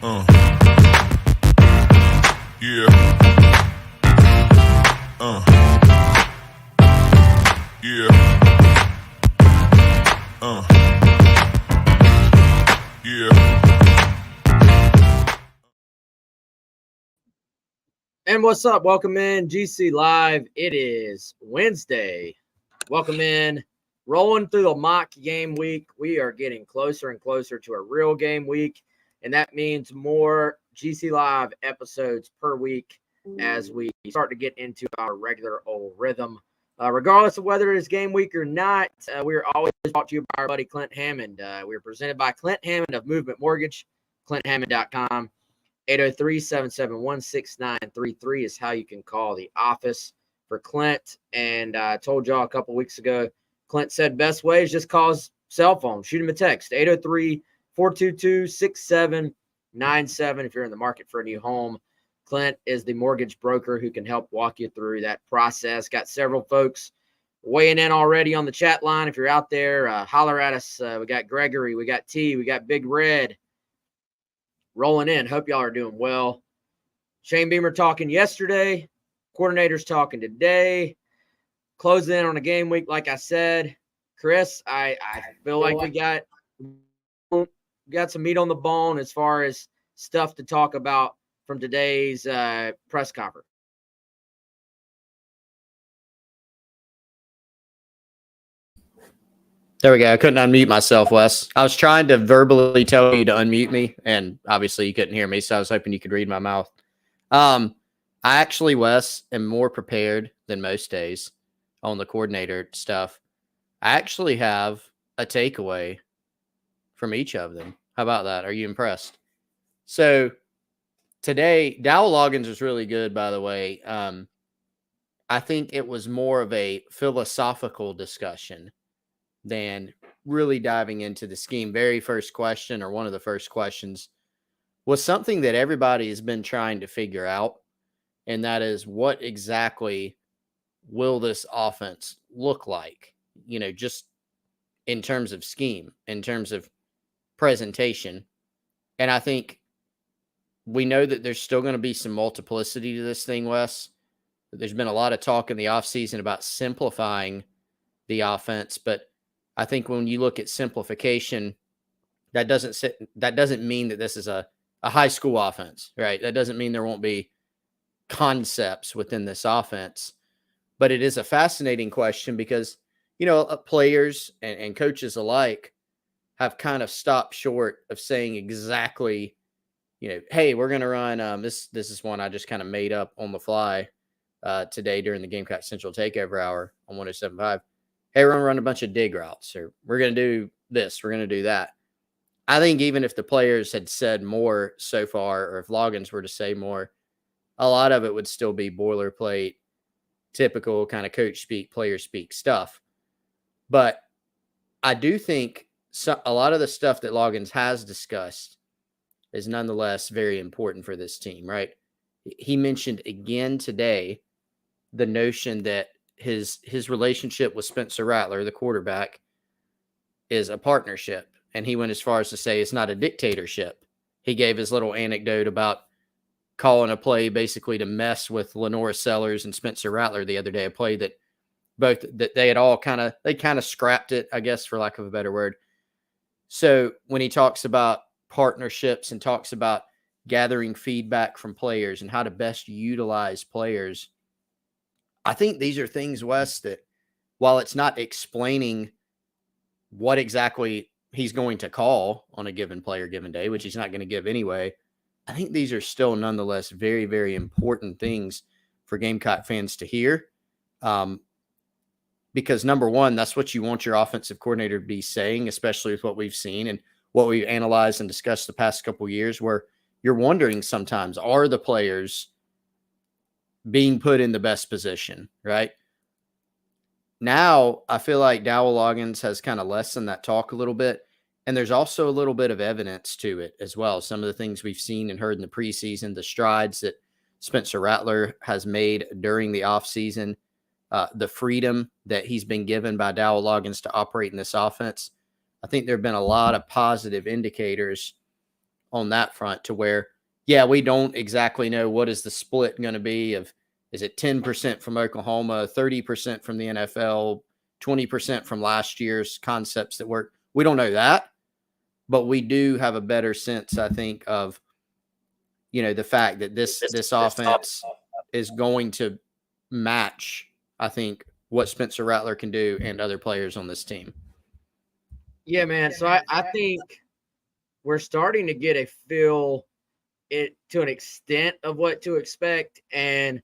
Yeah. Yeah. Yeah. And what's up? Welcome in GC Live. It is Wednesday. Welcome in. Rolling through the mock game week. We are getting closer and closer to a real game week, and that means more GC Live episodes per week as we start to get into our regular old rhythm. Regardless of whether it is game week or not, we are always brought to you by our buddy Clint Hammond. We are presented by Clint Hammond of Movement Mortgage, clinthammond.com. 803-771-6933 is how you can call the office for Clint. And I told y'all a couple weeks ago, Clint said best way is just call his cell phone. Shoot him a text, 803-422-6797 if you're in the market for a new home. Clint is the mortgage broker who can help walk you through that process. Got several folks weighing in already on the chat line. If you're out there, holler at us. We got Gregory, we got T, we got Big Red rolling in. Hope y'all are doing well. Shane Beamer talking yesterday. Coordinators talking today. Closing in on a game week, like I said. Chris, I feel like we got some meat on the bone as far as stuff to talk about from today's press conference. There we go. I couldn't unmute myself, Wes. I was trying to verbally tell you to unmute me, and obviously you couldn't hear me, so I was hoping you could read my mouth. I actually, Wes, am more prepared than most days on the coordinator stuff. I actually have a takeaway from each of them. How about that? Are you impressed? So today, Dowell Loggins was really good, by the way. I think it was more of a philosophical discussion than really diving into the scheme. Very first question, or one of the first questions, was something that everybody has been trying to figure out, and that is, what exactly will this offense look like? You know, just in terms of scheme, in terms of presentation. And I think we know that there's still going to be some multiplicity to this thing, Wes. There's been a lot of talk in the offseason about simplifying the offense, but I think when you look at simplification, that doesn't mean that this is a high school offense, right? That doesn't mean there won't be concepts within this offense. But it is a fascinating question because, you know, players and coaches alike have kind of stopped short of saying exactly, you know, hey, we're going to run this is one I just kind of made up on the fly today during the Gamecock Central Takeover Hour on 107.5. Hey, we're going to run a bunch of dig routes, or we're going to do this, we're going to do that. I think even if the players had said more so far, or if Loggins were to say more, a lot of it would still be boilerplate, typical kind of coach speak, player speak stuff. But I do think a lot of the stuff that Loggins has discussed is nonetheless very important for this team, right? He mentioned again today the notion that his relationship with Spencer Rattler, the quarterback, is a partnership. And he went as far as to say it's not a dictatorship. He gave his little anecdote about calling a play basically to mess with Lenora Sellers and Spencer Rattler the other day, a play that they had all kind of scrapped it, I guess, for lack of a better word. So when he talks about partnerships and talks about gathering feedback from players and how to best utilize players, I think these are things, Wes, that while it's not explaining what exactly he's going to call on a given play or given day, which he's not going to give anyway, I think these are still nonetheless very, very important things for Gamecock fans to hear. Because number one, that's what you want your offensive coordinator to be saying, especially with what we've seen and what we've analyzed and discussed the past couple of years, where you're wondering sometimes, are the players being put in the best position, right? Now, I feel like Dowell Loggins has kind of lessened that talk a little bit. And there's also a little bit of evidence to it as well. Some of the things we've seen and heard in the preseason, the strides that Spencer Rattler has made during the offseason, the freedom that he's been given by Dowell Loggins to operate in this offense. I think there have been a lot of positive indicators on that front to where, yeah, we don't exactly know what is the split going to be of, is it 10% from Oklahoma, 30% from the NFL, 20% from last year's concepts that work. We don't know that, but we do have a better sense, I think, of, the fact that this offense is going to match, I think, what Spencer Rattler can do and other players on this team. Yeah, man. So I think we're starting to get a feel to an extent of what to expect. And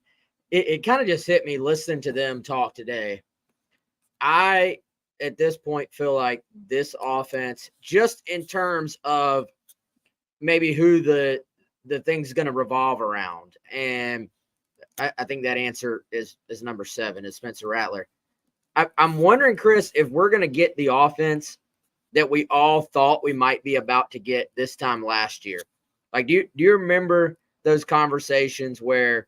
it kind of just hit me listening to them talk today. I, at this point, feel like this offense, just in terms of maybe who the thing's going to revolve around. And I think that answer is number 7, is Spencer Rattler. I'm wondering, Chris, if we're going to get the offense that we all thought we might be about to get this time last year. Like, do you remember those conversations where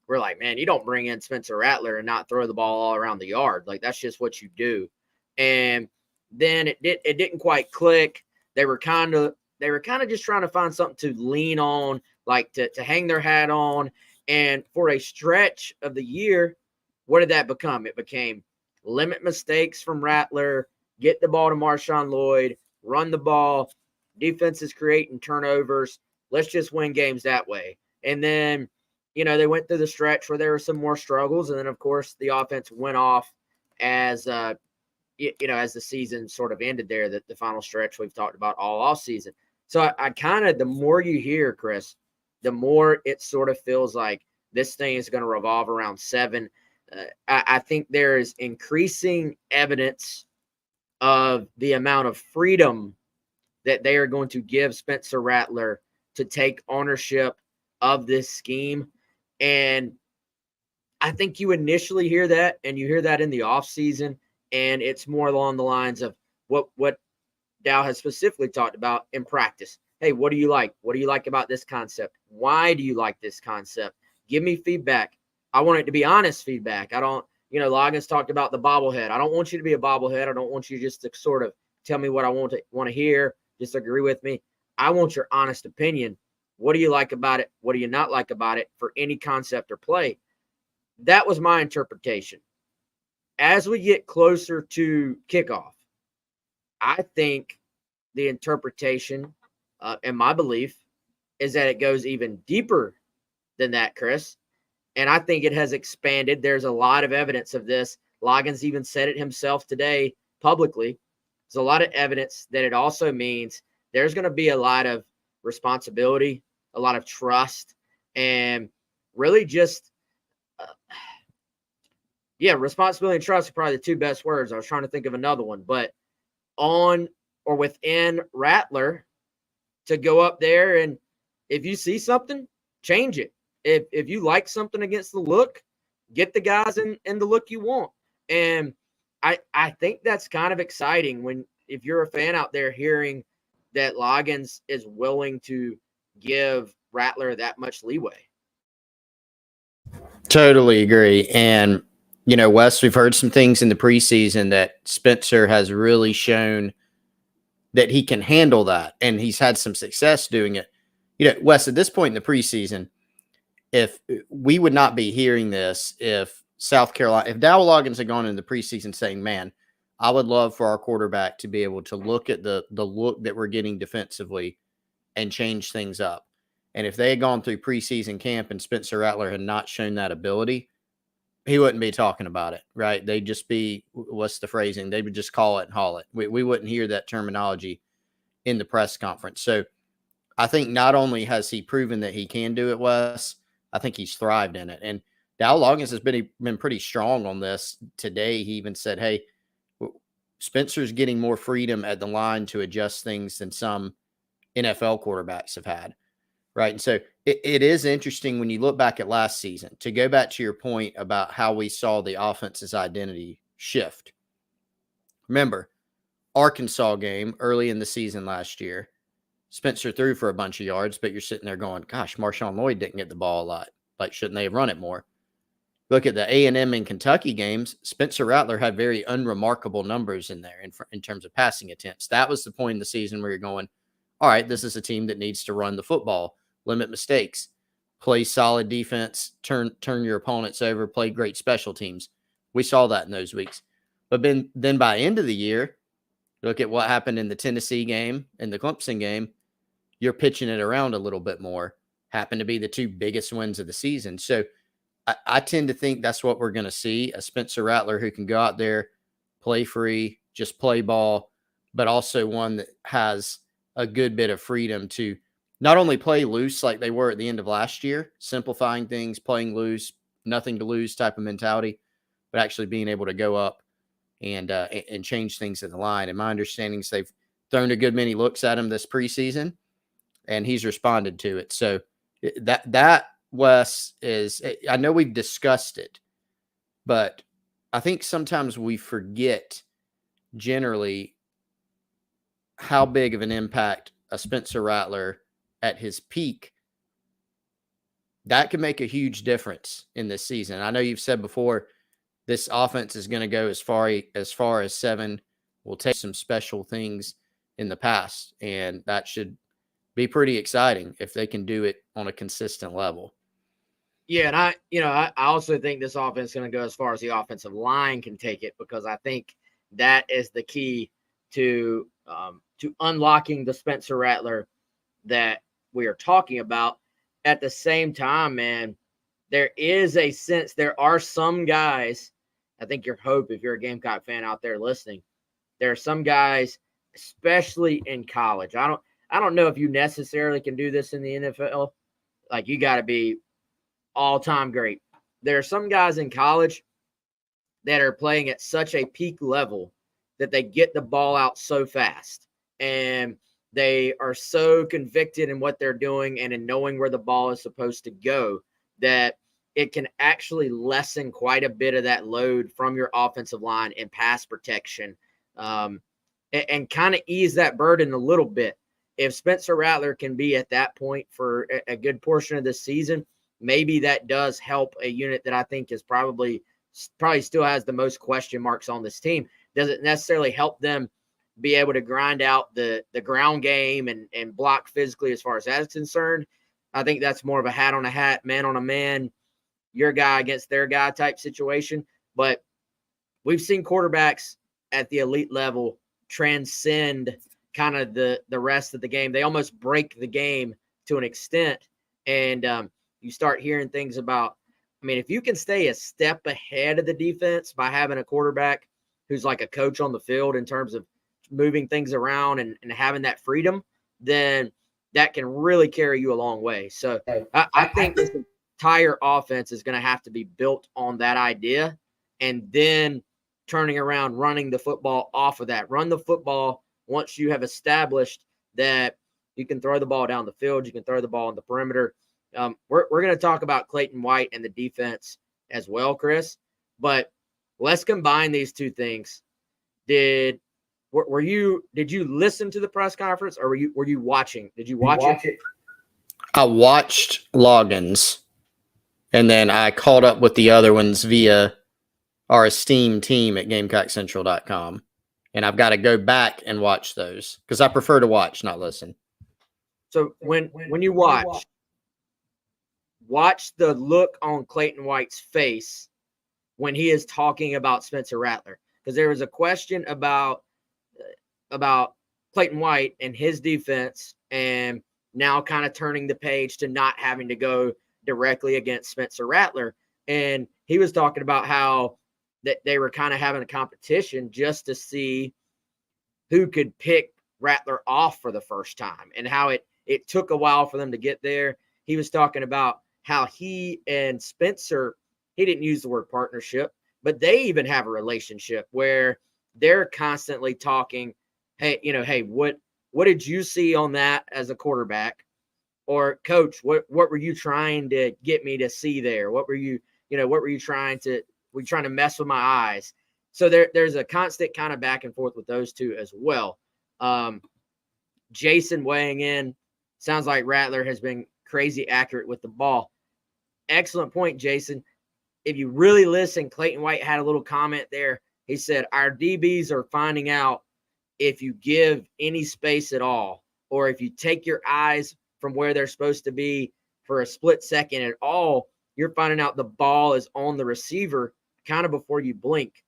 we're like, man, you don't bring in Spencer Rattler and not throw the ball all around the yard. Like, that's just what you do. And then it didn't quite click. They were kind of just trying to find something to lean on, like to hang their hat on. And for a stretch of the year, what did that become? It became limit mistakes from Rattler, get the ball to Marshawn Lloyd, run the ball, defenses creating turnovers. Let's just win games that way. And then, they went through the stretch where there were some more struggles. And then, of course, the offense went off as, as the season sort of ended there, the final stretch we've talked about all off season. So I kind of, the more you hear, Chris, the more it sort of feels like this thing is going to revolve around 7. I think there is increasing evidence of the amount of freedom that they are going to give Spencer Rattler to take ownership of this scheme. And I think you initially hear that, and you hear that in the offseason, and it's more along the lines of what Dowell has specifically talked about in practice. Hey, what do you like? What do you like about this concept? Why do you like this concept? Give me feedback. I want it to be honest feedback. I don't, Loggins talked about the bobblehead. I don't want you to be a bobblehead. I don't want you just to sort of tell me what I want to hear, just agree with me. I want your honest opinion. What do you like about it? What do you not like about it for any concept or play? That was my interpretation. As we get closer to kickoff, I think the interpretation and my belief is that it goes even deeper than that, Chris. And I think it has expanded. There's a lot of evidence of this. Loggins even said it himself today publicly. There's a lot of evidence that it also means there's going to be a lot of responsibility, a lot of trust, and really just, responsibility and trust are probably the 2 best words. I was trying to think of another one, but on or within Rattler to go up there, and if you see something, change it. If you like something against the look, get the guys in the look you want. And I think that's kind of exciting if you're a fan out there hearing that Loggins is willing to give Rattler that much leeway. Totally agree. And, Wes, we've heard some things in the preseason that Spencer has really shown that he can handle that, and he's had some success doing it. Wes, at this point in the preseason, if we would not be hearing this, if Dowell Loggins had gone in the preseason saying, man, I would love for our quarterback to be able to look at the look that we're getting defensively and change things up. And if they had gone through preseason camp and Spencer Rattler had not shown that ability, he wouldn't be talking about it, right? They'd just be, what's the phrasing? They would just call it and haul it. We wouldn't hear that terminology in the press conference. So I think not only has he proven that he can do it, Wes, I think he's thrived in it. And Dowell Loggins has been pretty strong on this. Today, he even said, hey, Spencer's getting more freedom at the line to adjust things than some NFL quarterbacks have had, right? And so it is interesting when you look back at last season, to go back to your point about how we saw the offense's identity shift. Remember, Arkansas game early in the season last year, Spencer threw for a bunch of yards, but you're sitting there going, gosh, Marshawn Lloyd didn't get the ball a lot. Like, shouldn't they have run it more? Look at the A&M and Kentucky games. Spencer Rattler had very unremarkable numbers in there in terms of passing attempts. That was the point in the season where you're going, all right, this is a team that needs to run the football, limit mistakes, play solid defense, turn your opponents over, play great special teams. We saw that in those weeks. But then by end of the year, look at what happened in the Tennessee game and the Clemson game. You're pitching it around a little bit more. Happen to be the two biggest wins of the season. So I tend to think that's what we're going to see, a Spencer Rattler who can go out there, play free, just play ball, but also one that has a good bit of freedom to not only play loose like they were at the end of last year, simplifying things, playing loose, nothing to lose type of mentality, but actually being able to go up and change things in the line. And my understanding is they've thrown a good many looks at him this preseason, and he's responded to it. So that Wes is, I know we've discussed it, but I think sometimes we forget generally how big of an impact a Spencer Rattler at his peak, that could make a huge difference in this season. I know you've said before, this offense is going to go as far as 7. We'll take some special things in the past, and that should be pretty exciting if they can do it on a consistent level. Yeah, and I also think this offense is going to go as far as the offensive line can take it, because I think that is the key to unlocking the Spencer Rattler that we are talking about. At the same time, man, there is a sense, there are some guys, I think your hope, if you're a Gamecock fan out there listening, there are some guys, especially in college. I don't know if you necessarily can do this in the NFL. Like, you got to be all-time great. There are some guys in college that are playing at such a peak level that they get the ball out so fast, and they are so convicted in what they're doing and in knowing where the ball is supposed to go that it can actually lessen quite a bit of that load from your offensive line and pass protection, and kind of ease that burden a little bit. If Spencer Rattler can be at that point for a good portion of this season, maybe that does help a unit that I think is probably still has the most question marks on this team. Does it necessarily help them be able to grind out the ground game and block physically as far as that's concerned? I think that's more of a hat on a hat, man on a man, your guy against their guy type situation. But we've seen quarterbacks at the elite level transcend kind of the rest of the game. They almost break the game to an extent. And you start hearing things about, I mean, if you can stay a step ahead of the defense by having a quarterback who's like a coach on the field in terms of moving things around and having that freedom, then that can really carry you a long way. So I think this entire offense is going to have to be built on that idea, and then turning around, running the football off of that. Run the football once you have established that you can throw the ball down the field, you can throw the ball on the perimeter. We're going to talk about Clayton White and the defense as well, Chris, but let's combine these two things. Did you listen to the press conference, or were you watching? Did you watch it? I watched Loggins, and then I caught up with the other ones via our esteemed team at GamecockCentral.com. And I've got to go back and watch those because I prefer to watch, not listen. So when you watch the look on Clayton White's face when he is talking about Spencer Rattler, because there was a question about Clayton White and his defense, and now kind of turning the page to not having to go directly against Spencer Rattler. And he was talking about how that they were kind of having a competition just to see who could pick Rattler off for the first time, and how it took a while for them to get there. He was talking about how he and Spencer, he didn't use the word partnership, but they even have a relationship where they're constantly talking, hey, what did you see on that as a quarterback? Or coach, what were you trying to get me to see there? What were you trying to mess with my eyes? So there's a constant kind of back and forth with those two as well. Jason weighing in, sounds like Rattler has been crazy accurate with the ball. Excellent point, Jason. If you really listen, Clayton White had a little comment there. He said, our DBs are finding out if you give any space at all, or if you take your eyes from where they're supposed to be for a split second at all, you're finding out the ball is on the receiver kind of before you blink.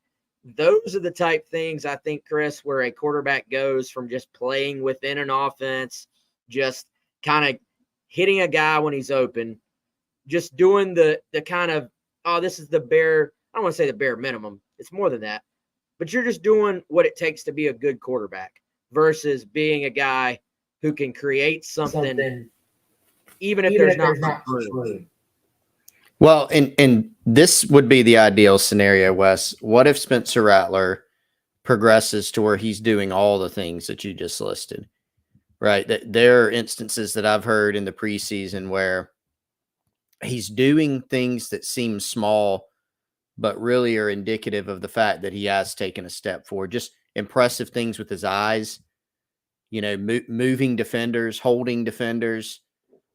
Those are the type things I think, Chris, where a quarterback goes from just playing within an offense, just kind of hitting a guy when he's open, just doing the kind of, oh, this is the bare, I don't want to say the bare minimum. It's more than that. But you're just doing what it takes to be a good quarterback versus being a guy who can create something even if there's not much room. Well, and this would be the ideal scenario, Wes. What if Spencer Rattler progresses to where he's doing all the things that you just listed, right? That there are instances that I've heard in the preseason where he's doing things that seem small, but really are indicative of the fact that he has taken a step forward. Just impressive things with his eyes, moving defenders, holding defenders.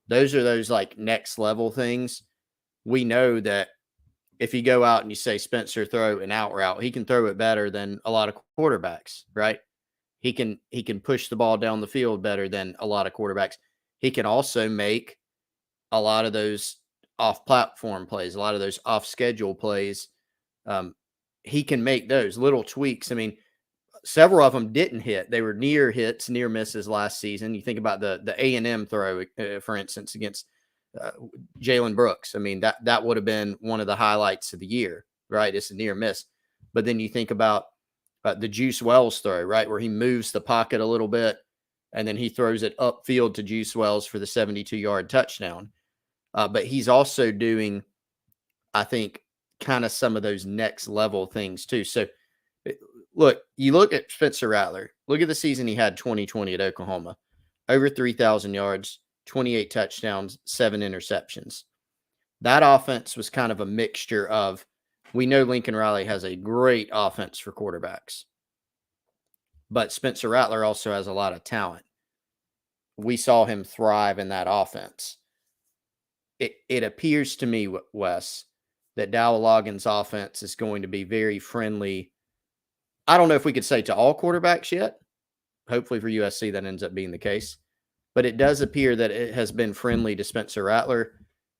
Those are those like next level things. We know that if you go out and you say Spencer throw an out route, he can throw it better than a lot of quarterbacks, right? He can push the ball down the field better than a lot of quarterbacks. He can also make a lot of those off-platform plays, a lot of those off-schedule plays. He can make those little tweaks. I mean, several of them didn't hit. They were near hits, near misses last season. You think about the A&M throw, for instance, against Jalen Brooks. I mean, that would have been one of the highlights of the year, right? It's a near miss. But then you think about the Juice Wells throw, right, where he moves the pocket a little bit, and then he throws it upfield to Juice Wells for the 72-yard touchdown. But he's also doing, I think, kind of some of those next level things too. So, look, you look at Spencer Rattler. Look at the season he had 2020 at Oklahoma. Over 3,000 yards, 28 touchdowns, 7 interceptions. That offense was kind of a mixture of, we know Lincoln Riley has a great offense for quarterbacks, but Spencer Rattler also has a lot of talent. We saw him thrive in that offense. It appears to me, Wes, that Dowell Loggins' offense is going to be very friendly. I don't know if we could say to all quarterbacks yet. Hopefully for USC that ends up being the case. But it does appear that it has been friendly to Spencer Rattler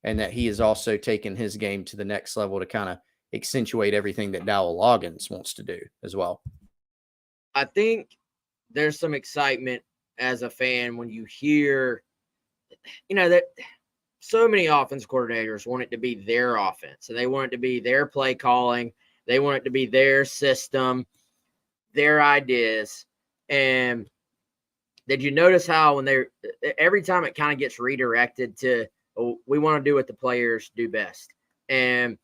and that he has also taken his game to the next level to kind of accentuate everything that Dowell Loggins wants to do as well. I think there's some excitement as a fan when you hear, that so many offensive coordinators want it to be their offense and they want it to be their play calling. They want it to be their system, their ideas. And did you notice how when every time it kind of gets redirected to, we want to do what the players do best. And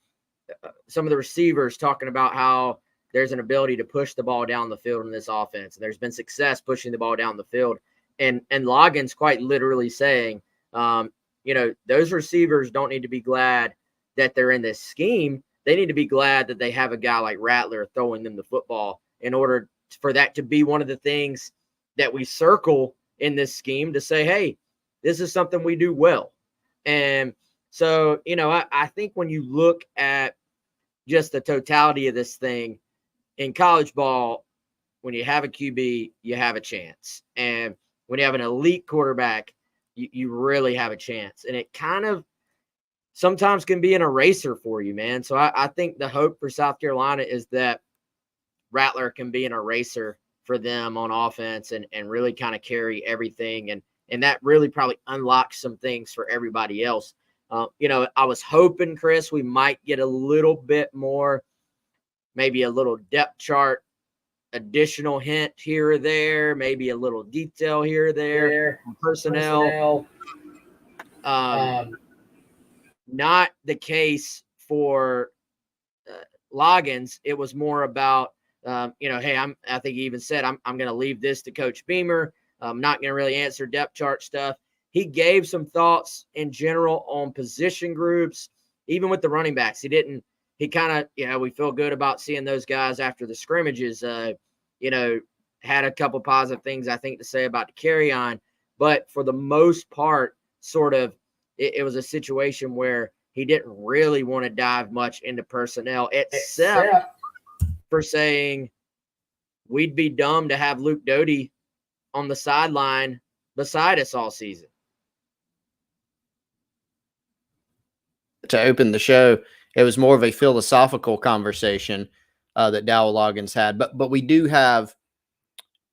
some of the receivers talking about how there's an ability to push the ball down the field in this offense. And there's been success pushing the ball down the field. And Loggins quite literally saying, those receivers don't need to be glad that they're in this scheme. They need to be glad that they have a guy like Rattler throwing them the football in order for that to be one of the things that we circle in this scheme to say, hey, this is something we do well. And so, I think when you look at just the totality of this thing in college ball, when you have a QB, you have a chance. And when you have an elite quarterback, you really have a chance. And it kind of sometimes can be an eraser for you, man. So I think the hope for South Carolina is that Rattler can be an eraser for them on offense and really kind of carry everything. And that really probably unlocks some things for everybody else. I was hoping, Chris, we might get a little bit more, maybe a little depth chart, additional hint here or there, maybe a little detail here or there, personnel. Not the case for Loggins. It was more about, hey, I think he even said, I'm going to leave this to Coach Beamer. I'm not going to really answer depth chart stuff. He gave some thoughts in general on position groups, even with the running backs. He kind of, we feel good about seeing those guys after the scrimmages, had a couple positive things, I think, to say about the carry on. But for the most part, sort of, it was a situation where he didn't really want to dive much into personnel, except for saying we'd be dumb to have Luke Doty on the sideline beside us all season. To open the show, it was more of a philosophical conversation that Dowell Loggins had. But we do have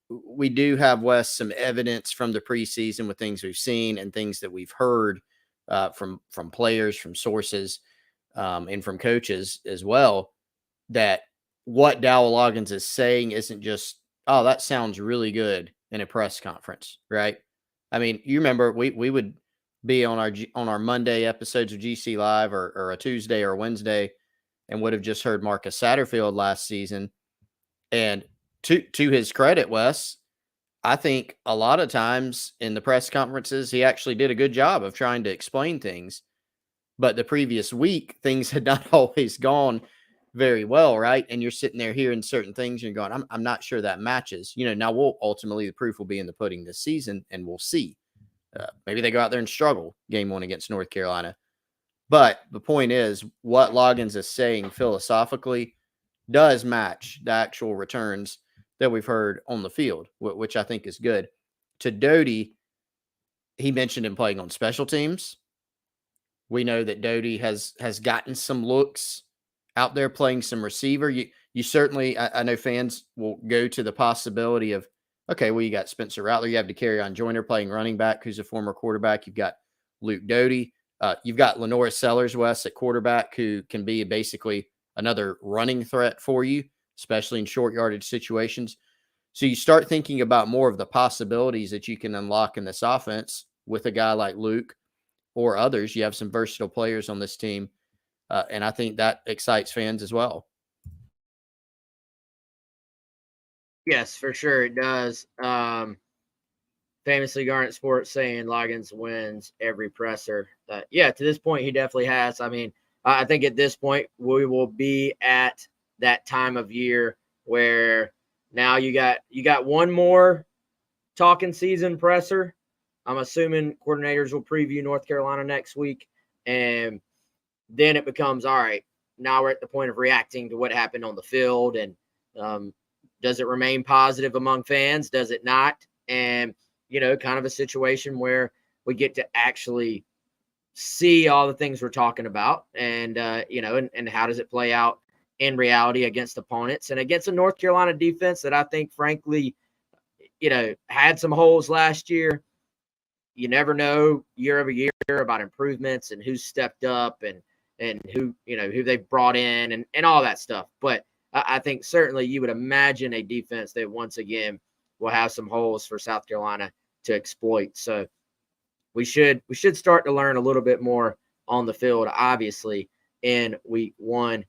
Wes some evidence from the preseason with things we've seen and things that we've heard from players, from sources, and from coaches as well, that what Dowell Loggins is saying isn't just, oh, that sounds really good in a press conference, right? I mean, you remember we would be on our Monday episodes of GC Live or a Tuesday or a Wednesday and would have just heard Marcus Satterfield last season. And to his credit, Wes, I think a lot of times in the press conferences, he actually did a good job of trying to explain things. But the previous week, things had not always gone very well, right? And you're sitting there hearing certain things and you're going, I'm not sure that matches. Now ultimately the proof will be in the pudding this season, and we'll see. Maybe they go out there and struggle game 1 against North Carolina. But the point is, what Loggins is saying philosophically does match the actual returns that we've heard on the field, which I think is good. To Doty, he mentioned him playing on special teams. We know that Doty has gotten some looks out there playing some receiver. You certainly, I know fans will go to the possibility of, okay, well, you got Spencer Rattler, you have DeCarrion Joyner playing running back, who's a former quarterback. You've got Luke Doty. You've got Lenora Sellers, West, at quarterback, who can be basically another running threat for you, especially in short yardage situations. So you start thinking about more of the possibilities that you can unlock in this offense with a guy like Luke or others. You have some versatile players on this team, and I think that excites fans as well. Yes, for sure it does. Famously, Garnet Sports saying Loggins wins every presser. Yeah, to this point, he definitely has. I mean, I think at this point, we will be at that time of year where now you got one more talking season presser. I'm assuming coordinators will preview North Carolina next week, and then it becomes, all right, now we're at the point of reacting to what happened on the field, and does it remain positive among fans? Does it not? And, kind of a situation where we get to actually see all the things we're talking about, and, and how does it play out in reality against opponents and against a North Carolina defense that I think, frankly, had some holes last year. You never know year over year about improvements and who's stepped up and who they've brought in and all that stuff. But I think certainly you would imagine a defense that once again will have some holes for South Carolina to exploit. So we should start to learn a little bit more on the field, obviously, in week 1.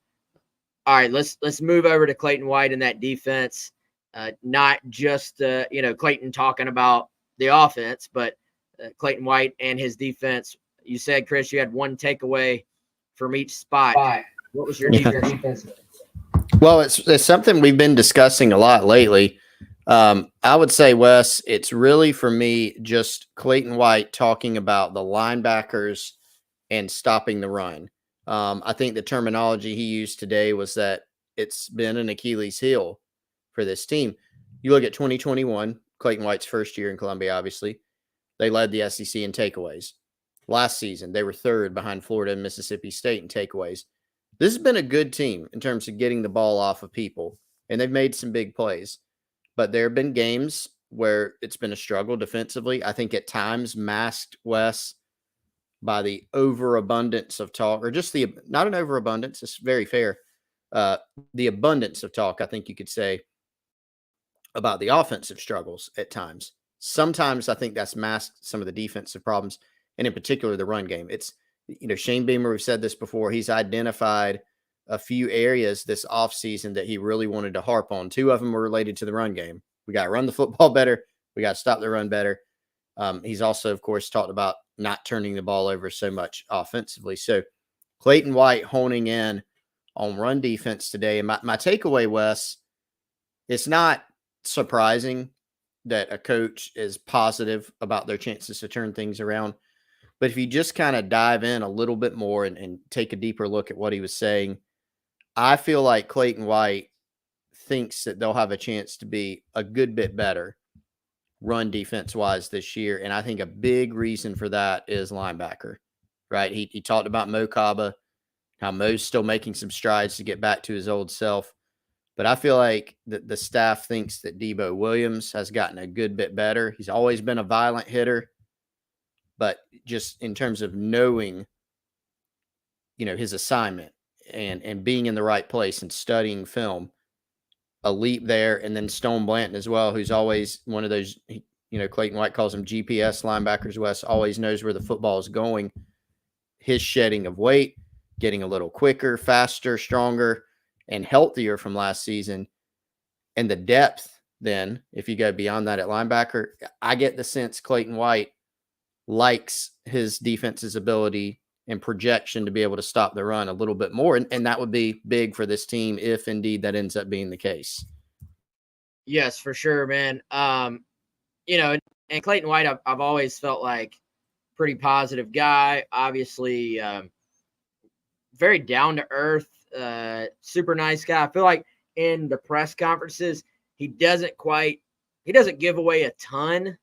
All right, let's move over to Clayton White and that defense. Not just Clayton talking about the offense, but Clayton White and his defense. You said, Chris, you had one takeaway from each spot. What was your defense? Well, it's something we've been discussing a lot lately. I would say, Wes, it's really for me just Clayton White talking about the linebackers and stopping the run. I think the terminology he used today was that it's been an Achilles heel for this team. You look at 2021, Clayton White's first year in Columbia, obviously. They led the SEC in takeaways. Last season, they were 3rd behind Florida and Mississippi State in takeaways. This has been a good team in terms of getting the ball off of people, and they've made some big plays. But there have been games where it's been a struggle defensively. I think at times masked, Wes, by the overabundance of talk, or just not an overabundance, it's very fair. The abundance of talk, I think you could say, about the offensive struggles at times. Sometimes I think that's masked some of the defensive problems, and in particular, the run game. It's, Shane Beamer, we've said this before, he's identified a few areas this offseason that he really wanted to harp on. 2 of them were related to the run game. We got to run the football better. We got to stop the run better. He's also, of course, talked about not turning the ball over so much offensively. So Clayton White honing in on run defense today. And my takeaway, Wes, it's not surprising that a coach is positive about their chances to turn things around. But if you just kind of dive in a little bit more and take a deeper look at what he was saying, I feel like Clayton White thinks that they'll have a chance to be a good bit better run defense wise this year. And I think a big reason for that is linebacker, right? He talked about Mo Kaba, how Mo's still making some strides to get back to his old self. But I feel like the staff thinks that Debo Williams has gotten a good bit better. He's always been a violent hitter, but just in terms of knowing, his assignment and being in the right place and studying film, a leap there. And then Stone Blanton as well, who's always one of those, Clayton White calls them GPS linebackers. Wes always knows where the football is going. His shedding of weight, getting a little quicker, faster, stronger, and healthier from last season. And the depth, then, if you go beyond that at linebacker, I get the sense Clayton White likes his defense's ability and projection to be able to stop the run a little bit more. And that would be big for this team if indeed that ends up being the case. Yes, for sure, man. And Clayton White, I've always felt like pretty positive guy. Obviously, very down to earth, super nice guy. I feel like in the press conferences, he doesn't give away a ton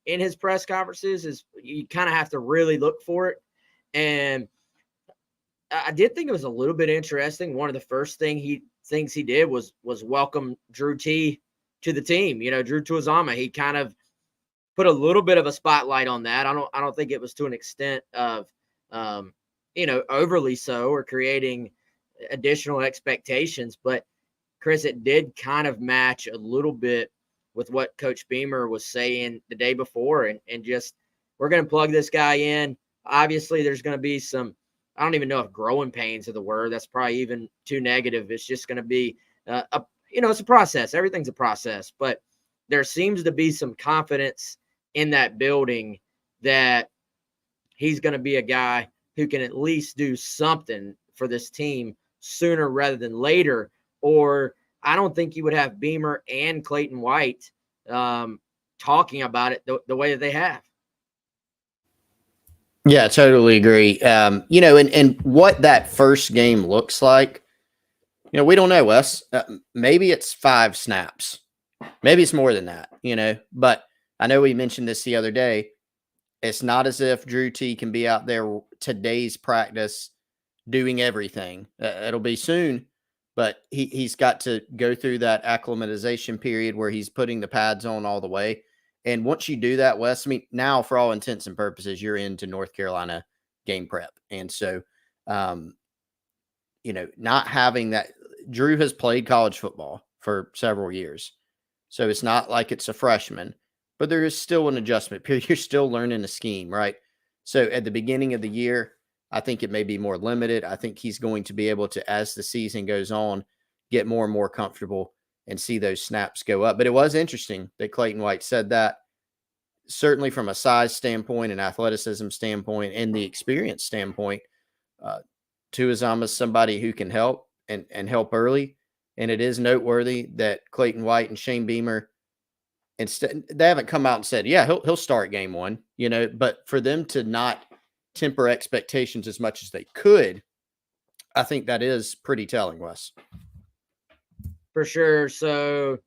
in his press conferences. You kind of have to really look for it. And I did think it was a little bit interesting. One of the first things he did was welcome Drew T to the team. Drew Tuazama. He kind of put a little bit of a spotlight on that. I don't think it was to an extent of overly so or creating additional expectations, but Chris, it did kind of match a little bit with what Coach Beamer was saying the day before, and just we're going to plug this guy in. Obviously, there's going to be some, I don't even know if growing pains are the word. That's probably even too negative. It's just going to be, it's a process. Everything's a process. But there seems to be some confidence in that building that he's going to be a guy who can at least do something for this team sooner rather than later. Or I don't think you would have Beamer and Clayton White talking about it the way that they have. Yeah, totally agree. And what that first game looks like, we don't know, Wes. Maybe it's 5 snaps. Maybe it's more than that, But I know we mentioned this the other day. It's not as if Drew T can be out there today's practice doing everything. It'll be soon, but he's got to go through that acclimatization period where he's putting the pads on all the way. And once you do that, Wes, now for all intents and purposes, you're into North Carolina game prep. And so, not having that, Drew has played college football for several years. So it's not like it's a freshman, but there is still an adjustment period. You're still learning a scheme, right? So at the beginning of the year, I think it may be more limited. I think he's going to be able to, as the season goes on, get more and more comfortable and see those snaps go up. But it was interesting that Clayton White said that, certainly from a size standpoint and athleticism standpoint and the experience standpoint. Tuazama is somebody who can help and help early. And it is noteworthy that Clayton White and Shane Beamer, instead, they haven't come out and said, yeah, he'll start game 1, but for them to not temper expectations as much as they could, I think that is pretty telling, Wes. For sure. So,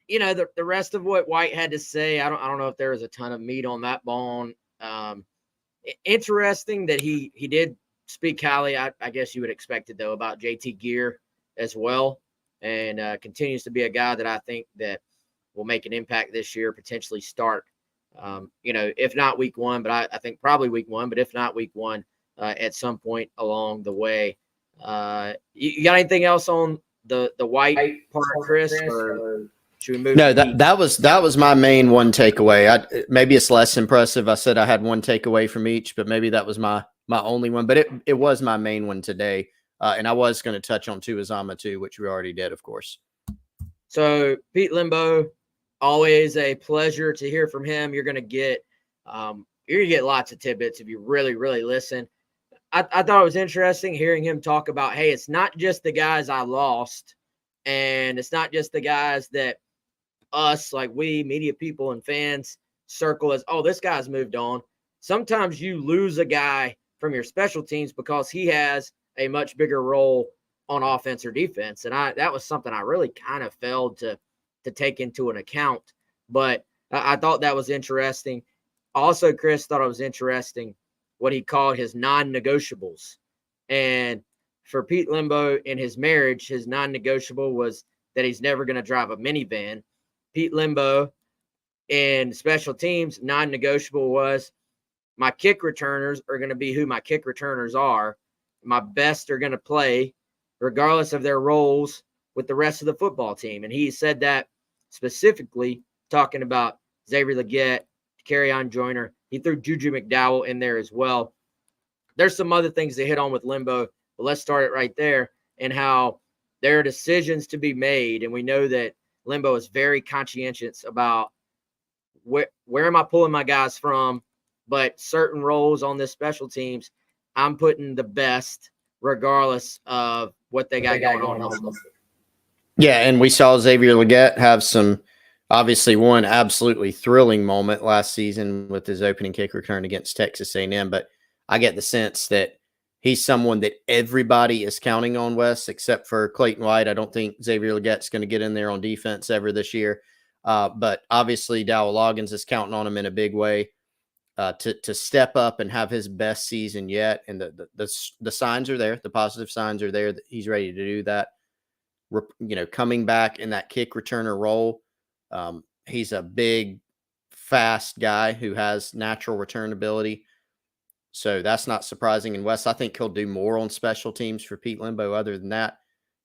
the rest of what White had to say, I don't know if there was a ton of meat on that bone. Interesting that he did speak highly, I guess you would expect it, though, about JT Gear as well, and continues to be a guy that I think that will make an impact this year, potentially start, if not week 1, but I think probably week 1, but if not week 1, at some point along the way. You got anything else on the White part, Chris, or should we move? No, that was my main one takeaway. Maybe it's less impressive. I said I had one takeaway from each, but maybe that was my only one. But it was my main one today, and I was going to touch on Tuazama too, which we already did, of course. So Pete Limbo, always a pleasure to hear from him. You're going to get lots of tidbits if you really, really listen. I thought it was interesting hearing him talk about, hey, it's not just the guys I lost, and it's not just the guys that us, like we, media people and fans, circle as, oh, this guy's moved on. Sometimes you lose a guy from your special teams because he has a much bigger role on offense or defense. And that was something I really kind of failed to take into an account. But I thought that was interesting. Also, Chris thought it was interesting what he called his non-negotiables. And for Pete Lembo in his marriage, his non-negotiable was that he's never going to drive a minivan. Pete Lembo in special teams, non-negotiable was my kick returners are going to be who my kick returners are. My best are going to play regardless of their roles with the rest of the football team. And he said that specifically talking about Xavier Legette, Kerryon Joyner. He threw Juju McDowell in there as well. There's some other things to hit on with Lembo, but let's start it right there and how there are decisions to be made. And we know that Lembo is very conscientious about where am I pulling my guys from, but certain roles on this special teams, I'm putting the best regardless of what they got going on. Yeah, and we saw Xavier Legette have some, obviously one absolutely thrilling moment last season with his opening kick return against Texas A&M, but I get the sense that he's someone that everybody is counting on, Wes, except for Clayton White. I don't think Xavier Legette's going to get in there on defense ever this year. But obviously Dowell Loggins is counting on him in a big way to step up and have his best season yet. And the signs are there. The positive signs are there that he's ready to do that. Coming back in that kick returner role. He's a big, fast guy who has natural return ability. So that's not surprising. And Wes, I think he'll do more on special teams for Pete Lembo. Other than that,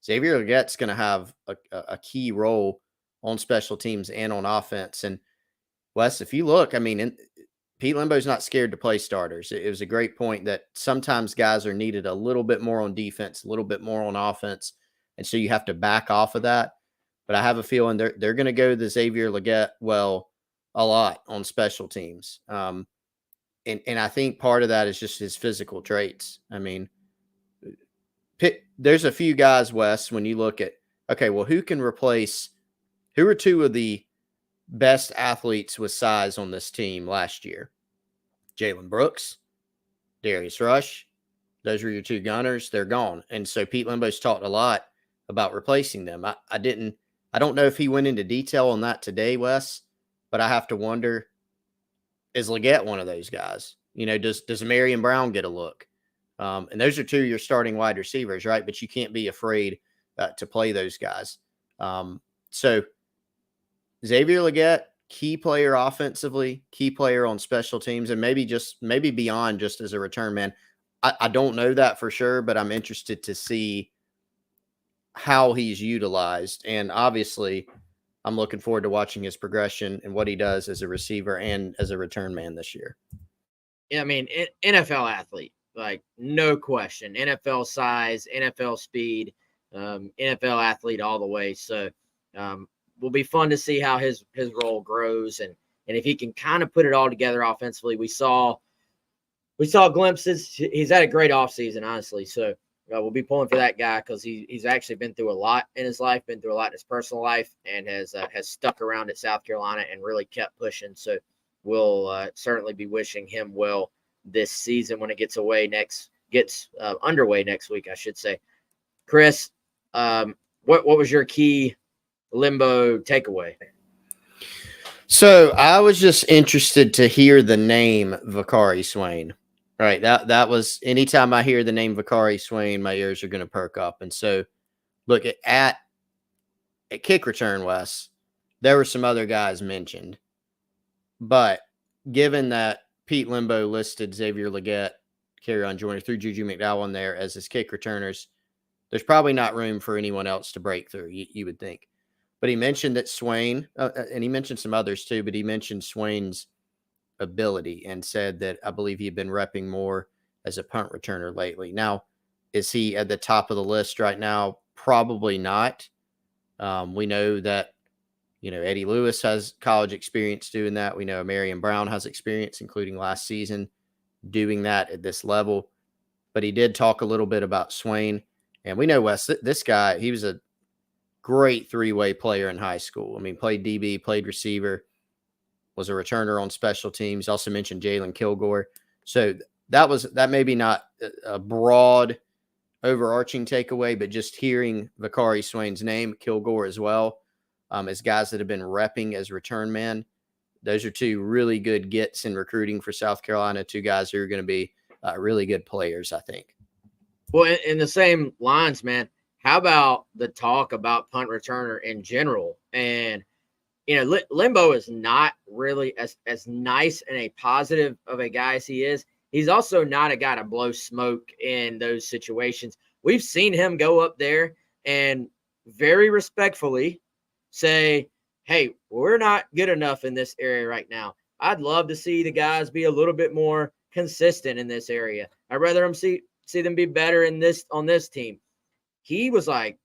Xavier Legette's going to have a key role on special teams and on offense. And Wes, if you look, Pete Lembo's not scared to play starters. It was a great point that sometimes guys are needed a little bit more on defense, a little bit more on offense. And so you have to back off of that. But I have a feeling they're going to go the Xavier Legette a lot on special teams. And I think part of that is just his physical traits. There's a few guys, Wes, when you look at, okay, well, who are two of the best athletes with size on this team last year? Jalen Brooks, Darius Rush. Those were your two gunners. They're gone. And so Pete Lembo's talked a lot about replacing them. I don't know if he went into detail on that today, Wes, but I have to wonder, is Legette one of those guys? Does Marion Brown get a look? And those are two of your starting wide receivers, right? But you can't be afraid to play those guys. So Xavier Legette, key player offensively, key player on special teams, and maybe beyond just as a return man. I don't know that for sure, but I'm interested to see how he's utilized. And obviously, I'm looking forward to watching his progression and what he does as a receiver and as a return man this year. Yeah, NFL athlete, like no question. NFL size, NFL speed, NFL athlete all the way. So will be fun to see how his role grows and if he can kind of put it all together offensively. We saw glimpses. He's had a great offseason, honestly. So we'll be pulling for that guy because he's actually been through a lot in his life, been through a lot in his personal life, and has stuck around at South Carolina and really kept pushing. So we'll certainly be wishing him well this season when it gets underway next week, I should say. Chris, what was your key Lembo takeaway? So I was just interested to hear the name Vakari Swain. Right. That was, anytime I hear the name Vakari Swain, my ears are going to perk up. And so look at kick return, Wes, there were some other guys mentioned, but given that Pete Lembo listed Xavier Legette, Kerryon Joyner, threw Juju McDowell in there as his kick returners, there's probably not room for anyone else to break through, you would think. But he mentioned that Swain, and he mentioned some others too, but he mentioned Swain's ability and said that I believe he had been repping more as a punt returner lately. Now, is he at the top of the list right now? Probably not. We know that, Eddie Lewis has college experience doing that. We know Marion Brown has experience, including last season, doing that at this level. But he did talk a little bit about Swain. And we know, Wes, this guy, he was a great three-way player in high school. Played DB, played receiver, was a returner on special teams. Also mentioned Jalen Kilgore. So that may be not a broad overarching takeaway, but just hearing Vakari Swain's name, Kilgore as well, as guys that have been repping as return men, those are two really good gets in recruiting for South Carolina, two guys who are going to be really good players, I think. Well, in the same lines, man, how about the talk about punt returner in general? And, Limbo is not really as nice and a positive of a guy as he is. He's also not a guy to blow smoke in those situations. We've seen him go up there and very respectfully say, hey, we're not good enough in this area right now. I'd love to see the guys be a little bit more consistent in this area. I'd rather them see them be better on this team. He was like,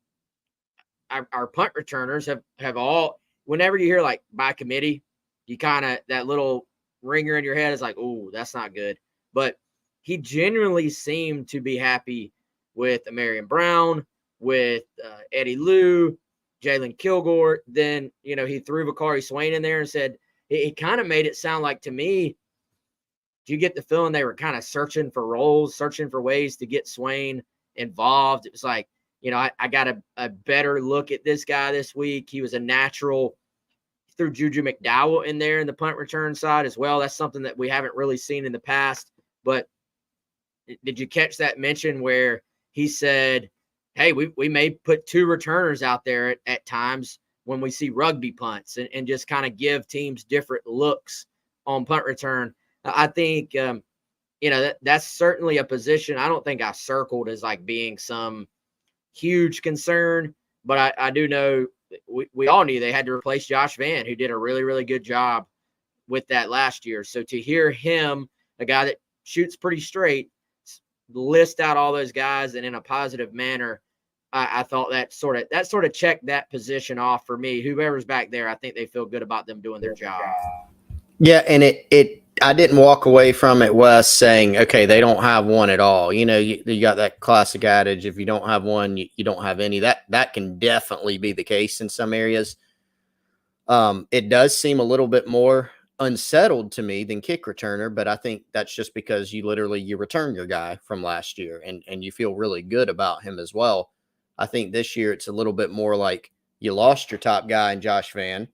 our punt returners have all, whenever you hear like by committee, you kind of, that little ringer in your head is like, oh, that's not good. But he genuinely seemed to be happy with Amarian Brown, with Eddie Lou, Jalen Kilgore. Then, he threw Bakari Swain in there and said, it kind of made it sound like, to me, do you get the feeling they were kind of searching for roles, searching for ways to get Swain involved? It was like, I got a better look at this guy this week. He was a natural. Threw Juju McDowell in there in the punt return side as well. That's something that we haven't really seen in the past. But did you catch that mention where he said, hey, we may put two returners out there at times when we see rugby punts and just kind of give teams different looks on punt return? I think, that's certainly a position I don't think I circled as like being some huge concern, but I do know we all knew they had to replace Josh Vann, who did a really, really good job with that last year. So to hear him, a guy that shoots pretty straight, list out all those guys and in a positive manner, I thought that sort of checked that position off for me. Whoever's back there, I think they feel good about them doing their job. Yeah, and I didn't walk away from it, Wes, saying, okay, they don't have one at all. You got that classic adage, if you don't have one, you don't have any. That can definitely be the case in some areas. It does seem a little bit more unsettled to me than kick returner, but I think that's just because you return your guy from last year and you feel really good about him as well. I think this year it's a little bit more like you lost your top guy in Josh Vann.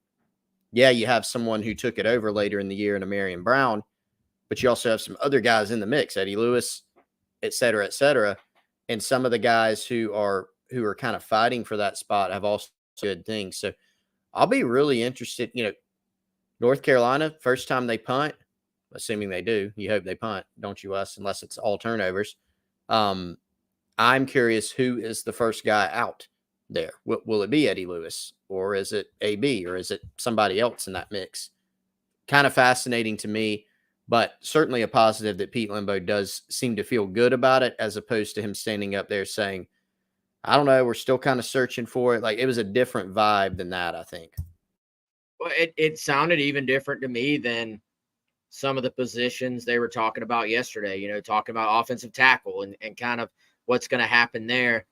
Yeah, you have someone who took it over later in the year in Amarian Brown, but you also have some other guys in the mix, Eddie Lewis, et cetera, et cetera. And some of the guys who are kind of fighting for that spot have also good things. So I'll be really interested. North Carolina, first time they punt, assuming they do, you hope they punt, don't you, Wes? Unless it's all turnovers. I'm curious, who is the first guy out there? Will it be Eddie Lewis, or is it AB, or is it somebody else in that mix? Kind of fascinating to me, but certainly a positive that Pete Limbo does seem to feel good about it, as opposed to him standing up there saying, I don't know, we're still kind of searching for it. Like, it was a different vibe than that, I think. Well, it sounded even different to me than some of the positions they were talking about yesterday, talking about offensive tackle and kind of what's going to happen there.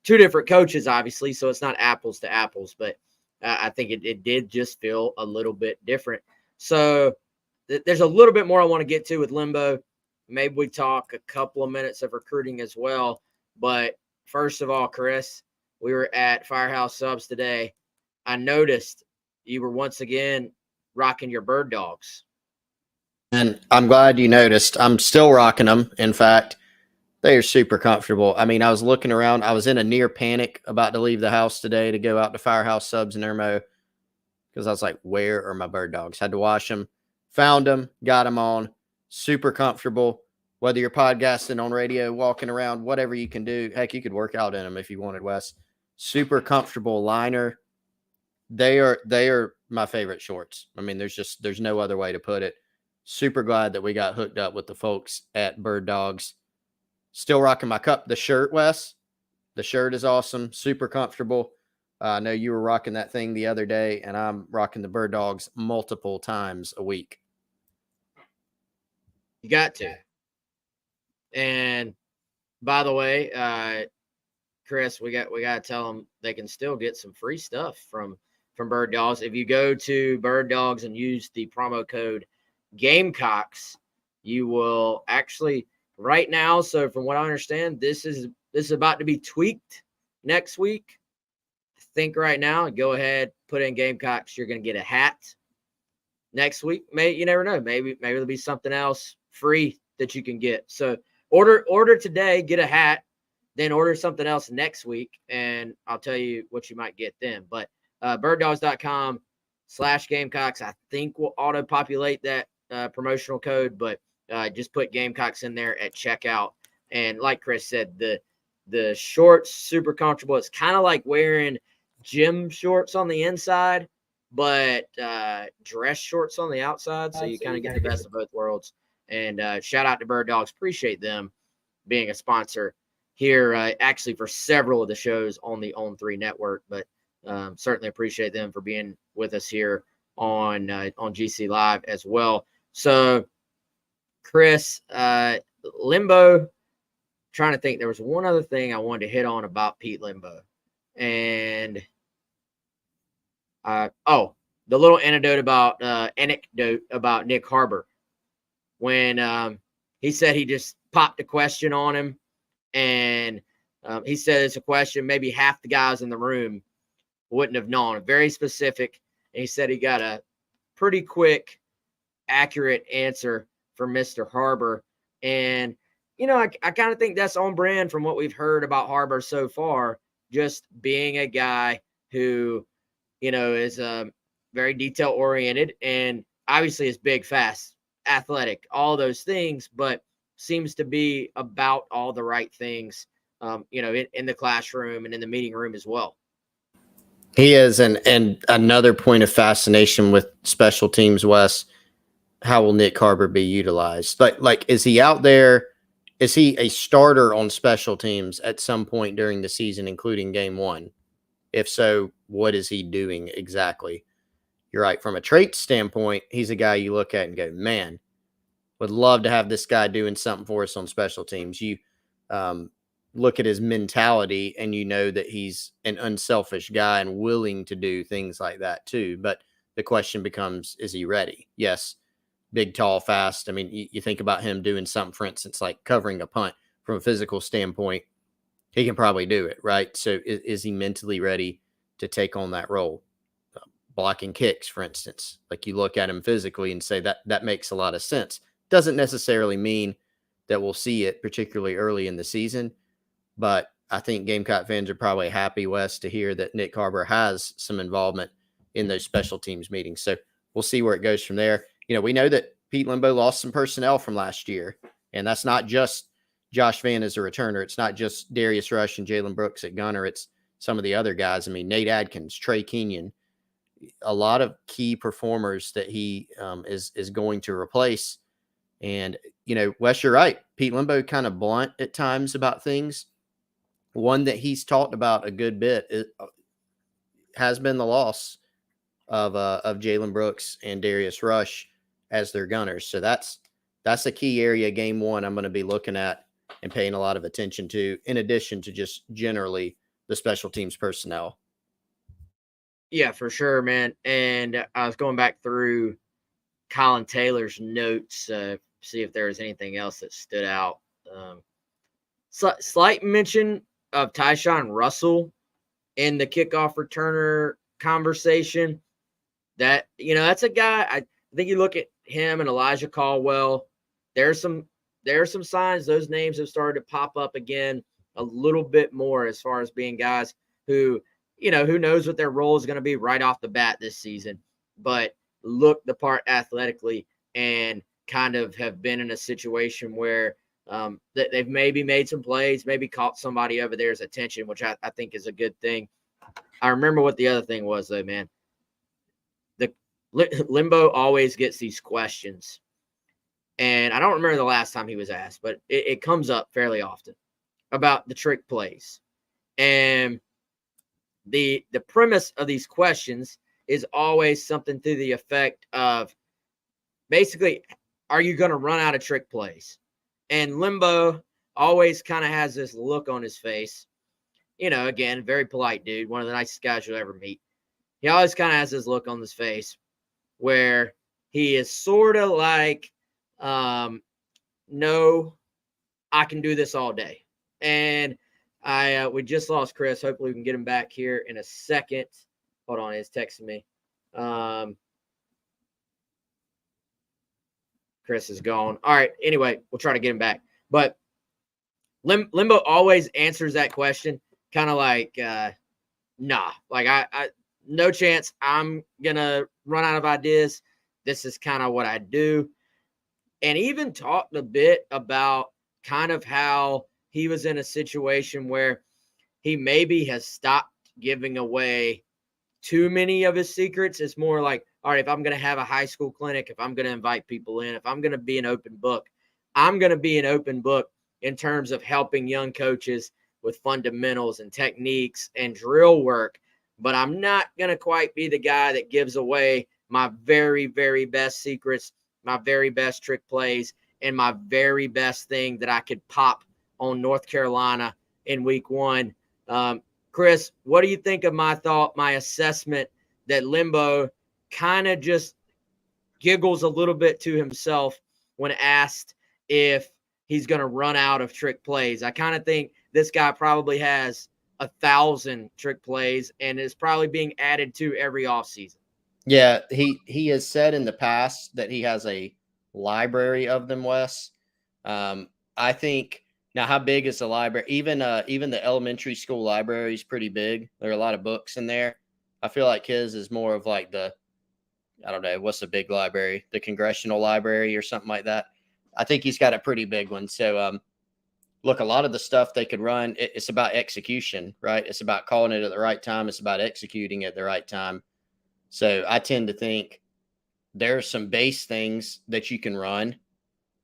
Two different coaches, obviously, so it's not apples to apples, but I think it did just feel a little bit different. So there's a little bit more I want to get to with Limbo. Maybe we talk a couple of minutes of recruiting as well. But first of all, Chris, we were at Firehouse Subs today. I noticed you were once again rocking your Birddogs. And I'm glad you noticed. I'm still rocking them. In fact, they are super comfortable. I mean, I was looking around. I was in a near panic about to leave the house today to go out to Firehouse Subs in Irmo, because I was like, where are my Birddogs? Had to wash them. Found them. Got them on. Super comfortable. Whether you're podcasting, on radio, walking around, whatever you can do. Heck, you could work out in them if you wanted, Wes. Super comfortable liner. They are my favorite shorts. I mean, there's no other way to put it. Super glad that we got hooked up with the folks at Birddogs. Still rocking my cup. The shirt, Wes. The shirt is awesome. Super comfortable. I know you were rocking that thing the other day, and I'm rocking the Birddogs multiple times a week. You got to. And by the way, Chris, we got to tell them they can still get some free stuff from Birddogs. If you go to Birddogs and use the promo code Gamecocks, you will actually right now. So from what I understand, this is about to be tweaked next week. I think right now, go ahead, put in Gamecocks. You're going to get a hat. next week, you never know. Maybe there'll be something else free that you can get. So order today, get a hat, then order something else next week, and I'll tell you what you might get then. But birddogs.com/Gamecocks, I think will auto-populate that promotional code, but just put Gamecocks in there at checkout. And like Chris said, the shorts, super comfortable. It's kind of like wearing gym shorts on the inside, but dress shorts on the outside. So you kind of get the best of both worlds. And shout out to Bird Dogs. Appreciate them being a sponsor here, actually for several of the shows on the On3 network, but certainly appreciate them for being with us here on GC Live as well. So, Chris, Limbo, trying to think, there was one other thing I wanted to hit on about Pete Limbo. And, the little anecdote about Nick Harbor. When he said he just popped a question on him, and he said it's a question maybe half the guys in the room wouldn't have known. Very specific. And he said he got a pretty quick, accurate answer from Mr. Harbor. And, I kind of think that's on brand from what we've heard about Harbor so far, just being a guy who, is very detail-oriented and obviously is big, fast, athletic, all those things, but seems to be about all the right things, in the classroom and in the meeting room as well. He is, and another point of fascination with special teams, Wes, how will Nick Harbor be utilized? Like, is he out there? Is he a starter on special teams at some point during the season, including game one? If so, what is he doing exactly? You're right. From a trait standpoint, he's a guy you look at and go, man, would love to have this guy doing something for us on special teams. You look at his mentality and you know that he's an unselfish guy and willing to do things like that too. But the question becomes, is he ready? Yes. Big, tall, fast. I mean, you think about him doing something, for instance, like covering a punt from a physical standpoint, he can probably do it, right? So is he mentally ready to take on that role? Blocking kicks, for instance, like you look at him physically and say that makes a lot of sense. Doesn't necessarily mean that we'll see it particularly early in the season, but I think Gamecock fans are probably happy, Wes, to hear that Nick Harbor has some involvement in those special teams meetings. So we'll see where it goes from there. We know that Pete Limbo lost some personnel from last year, and that's not just Josh Vann as a returner. It's not just Darius Rush and Jalen Brooks at gunner. It's some of the other guys. I mean, Nate Adkins, Trey Kenyon, a lot of key performers that he is going to replace. And, Wes, you're right. Pete Limbo kind of blunt at times about things. One that he's talked about a good bit has been the loss of Jalen Brooks and Darius Rush as their gunners. So that's a key area game one I'm going to be looking at and paying a lot of attention to, in addition to just generally the special teams personnel. Yeah, for sure, man. And I was going back through Colin Taylor's notes, see if there was anything else that stood out. Slight mention of Tyshawn Russell in the kickoff returner conversation. That, that's a guy, I think you look at him and Elijah Caldwell, there are some signs those names have started to pop up again a little bit more as far as being guys who, who knows what their role is going to be right off the bat this season, but look the part athletically and kind of have been in a situation where they've maybe made some plays, maybe caught somebody over there's attention, which I think is a good thing. I remember what the other thing was, though, man. The Limbo always gets these questions, and I don't remember the last time he was asked, but it comes up fairly often about the trick plays. And the premise of these questions is always something to the effect of, basically, are you going to run out of trick plays? And Limbo always kind of has this look on his face. Again, very polite dude, one of the nicest guys you'll ever meet. He always kind of has this look on his face where he is sort of like, no, I can do this all day. And we just lost Chris. Hopefully we can get him back here in a second. Hold on, he's texting me. Chris is gone. All right. Anyway, we'll try to get him back. But Limbo always answers that question kind of like, nah, like I no chance I'm going to run out of ideas. This is kind of what I do. And even talked a bit about kind of how he was in a situation where he maybe has stopped giving away too many of his secrets. It's more like, all right, if I'm going to have a high school clinic, if I'm going to invite people in, if I'm going to be an open book, I'm going to be an open book in terms of helping young coaches with fundamentals and techniques and drill work. But I'm not going to quite be the guy that gives away my very, very best secrets, my very best trick plays, and my very best thing that I could pop on North Carolina in week 1. Chris, what do you think of my assessment that Limbo kind of just giggles a little bit to himself when asked if he's going to run out of trick plays? I kind of think this guy probably has 1,000 trick plays and is probably being added to every offseason. Yeah, he has said in the past that he has a library of them, Wes. I think now, how big is the library? Even the elementary school library is pretty big. There are a lot of books in there. I feel like his is more of like I don't know, what's the big library? The Congressional Library or something like that. I think he's got a pretty big one. So, look, a lot of the stuff they could run, it's about execution, right? It's about calling it at the right time. It's about executing at the right time. So I tend to think there are some base things that you can run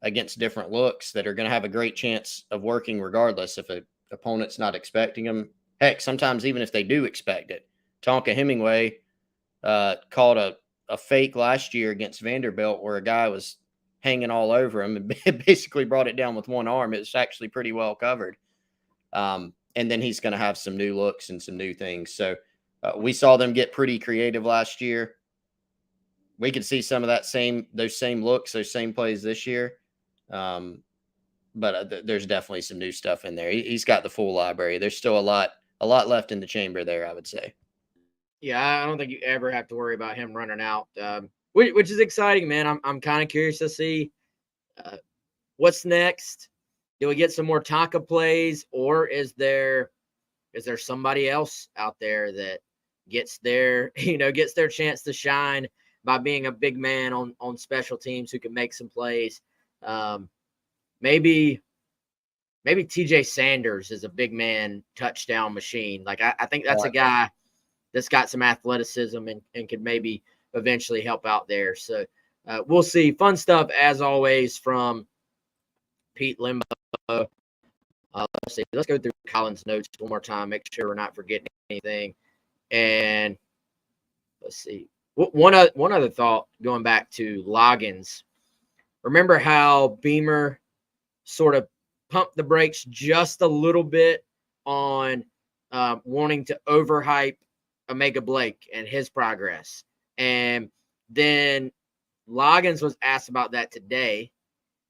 against different looks that are going to have a great chance of working regardless if an opponent's not expecting them. Heck, sometimes even if they do expect it. Tonka Hemingway called a fake last year against Vanderbilt where a guy was hanging all over him and basically brought it down with one arm. It's actually pretty well covered. And then he's going to have some new looks and some new things. So we saw them get pretty creative last year. We could see some of those same looks, those same plays this year. But there's definitely some new stuff in there. He's got the full library. There's still a lot left in the chamber there, I would say. Yeah, I don't think you ever have to worry about him running out, which is exciting, man. I'm kind of curious to see what's next. Do we get some more Tonka plays, or is there somebody else out there that gets their chance to shine by being a big man on special teams who can make some plays? Maybe TJ Sanders is a big man touchdown machine. Like I think that's a guy that's got some athleticism and could maybe eventually help out there. So we'll see. Fun stuff as always from Pete Limbo. Let's see. Let's go through Colin's notes one more time. Make sure we're not forgetting anything. And let's see. One other thought going back to Loggins. Remember how Beamer sort of pumped the brakes just a little bit on wanting to overhype Omega Blake and his progress. And then Loggins was asked about that today.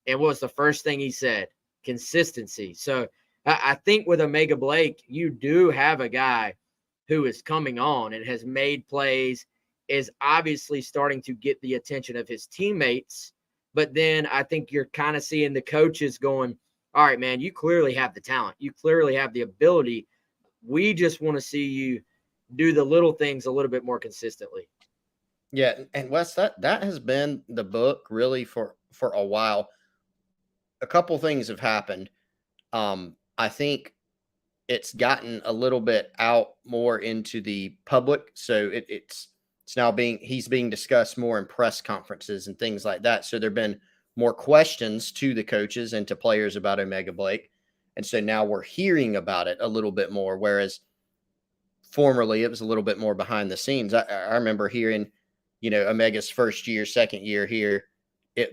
And what was the first thing he said? Consistency. So I think with Omega Blake, you do have a guy who is coming on and has made plays, is obviously starting to get the attention of his teammates. But then I think you're kind of seeing the coaches going, all right, man, you clearly have the talent. You clearly have the ability. We just want to see you do the little things a little bit more consistently. Yeah, and Wes, that has been the book really for a while. A couple things have happened. I think it's gotten a little bit out more into the public, so it's now he's being discussed more in press conferences and things like that. So there've been more questions to the coaches and to players about Omega Blake, and so now we're hearing about it a little bit more. Whereas formerly it was a little bit more behind the scenes. I remember hearing, Omega's first year, second year here,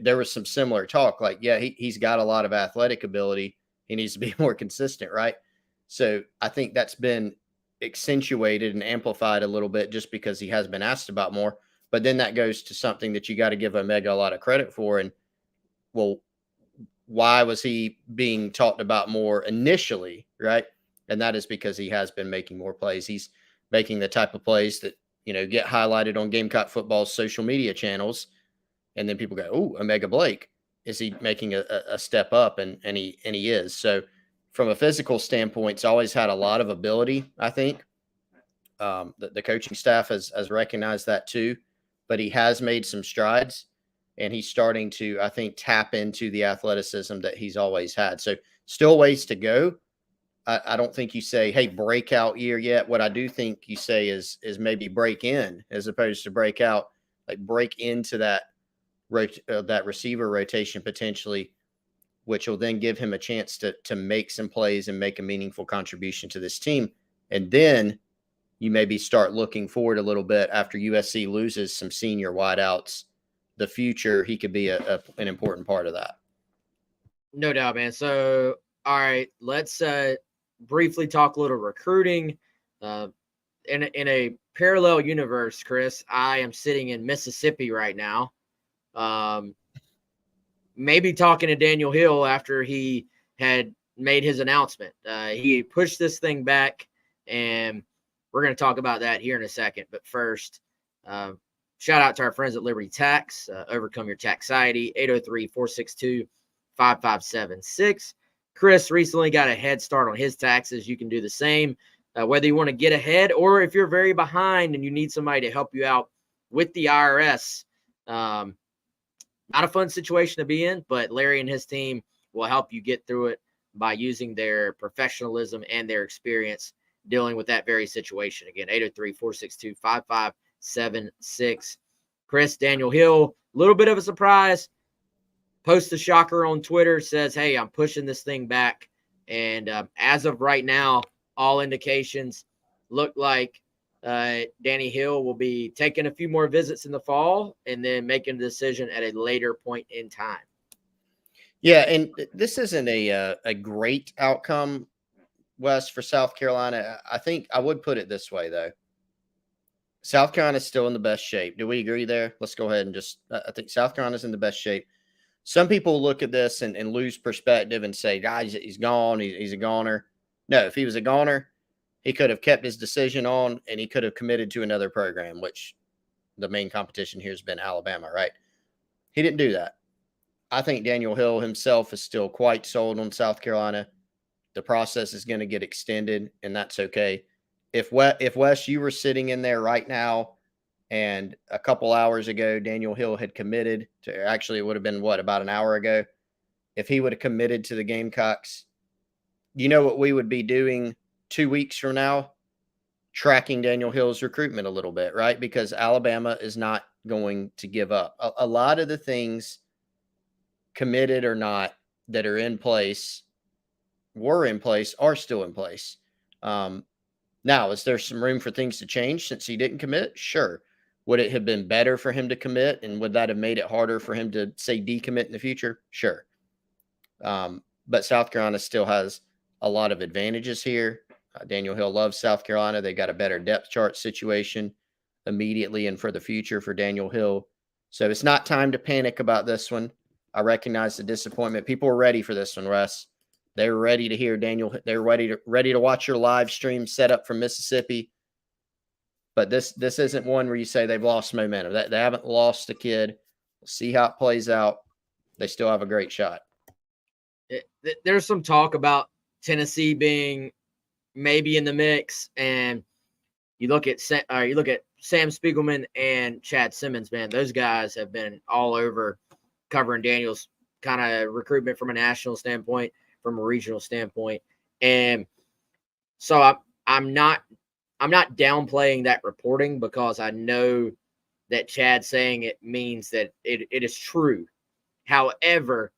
there was some similar talk. Like, yeah, he's got a lot of athletic ability. He needs to be more consistent, right? So I think that's been accentuated and amplified a little bit just because he has been asked about more. But then that goes to something that you got to give Omega a lot of credit for. And, well, why was he being talked about more initially, right? And that is because he has been making more plays. He's making the type of plays that, get highlighted on Gamecock football's social media channels. And then people go, "Oh, Omega Blake." is he making a step up? And he is. So from a physical standpoint, it's always had a lot of ability, I think. The coaching staff has recognized that too, but he has made some strides, and he's starting to, I think, tap into the athleticism that he's always had. So still ways to go. I don't think you say, hey, breakout year yet. What I do think you say is maybe break in as opposed to break out, like break into that receiver rotation potentially, which will then give him a chance to make some plays and make a meaningful contribution to this team. And then you maybe start looking forward a little bit after USC loses some senior wideouts. The future, he could be an important part of that. No doubt, man. So, all right, let's briefly talk a little recruiting. In a parallel universe, Chris, I am sitting in Mississippi right now. Maybe talking to Daniel Hill after he had made his announcement. He pushed this thing back, and we're going to talk about that here in a second. But first, shout out to our friends at Liberty Tax. Overcome your taxiety, 803-462-5576. Chris recently got a head start on his taxes. You can do the same, whether you want to get ahead or if you're very behind and you need somebody to help you out with the IRS. Not a fun situation to be in, but Larry and his team will help you get through it by using their professionalism and their experience dealing with that very situation. Again, 803-462-5576. Chris, Daniel Hill, a little bit of a surprise. Post the shocker on Twitter, says, hey, I'm pushing this thing back. And as of right now, all indications look like Danny Hill will be taking a few more visits in the fall and then making a decision at a later point in time. Yeah, and this isn't a great outcome, Wes, for South Carolina. I think I would put it this way, though. South Carolina's still in the best shape. Do we agree there? Let's go ahead and I think South Carolina's in the best shape. Some people look at this and lose perspective and say, guys, he's gone. He's a goner. No, if he was a goner, he could have kept his decision on and he could have committed to another program, which the main competition here has been Alabama, right? He didn't do that. I think Daniel Hill himself is still quite sold on South Carolina. The process is going to get extended, and that's okay. If Wes, you were sitting in there right now, and a couple hours ago, Daniel Hill had committed to, actually, it would have been about an hour ago. If he would have committed to the Gamecocks, you know what we would be doing 2 weeks from now? Tracking Daniel Hill's recruitment a little bit, right? Because Alabama is not going to give up. A lot of the things, committed or not, that are in place, are still in place. Now, is there some room for things to change since he didn't commit? Sure. Would it have been better for him to commit, and would that have made it harder for him to, say, decommit in the future? Sure. But South Carolina still has a lot of advantages here. Daniel Hill loves South Carolina. They got a better depth chart situation immediately and for the future for Daniel Hill. So it's not time to panic about this one. I recognize the disappointment. People are ready for this one, Russ. They're ready to hear Daniel. They're ready to watch your live stream set up from Mississippi. But this isn't one where you say they've lost momentum. They haven't lost the kid. We'll see how it plays out. They still have a great shot. There's some talk about Tennessee being maybe in the mix, and you look at Sam Spiegelman and Chad Simmons. Man, those guys have been all over covering Daniel's kind of recruitment from a national standpoint, from a regional standpoint, and so I'm not downplaying that reporting because I know that Chad saying it means that it is true. However,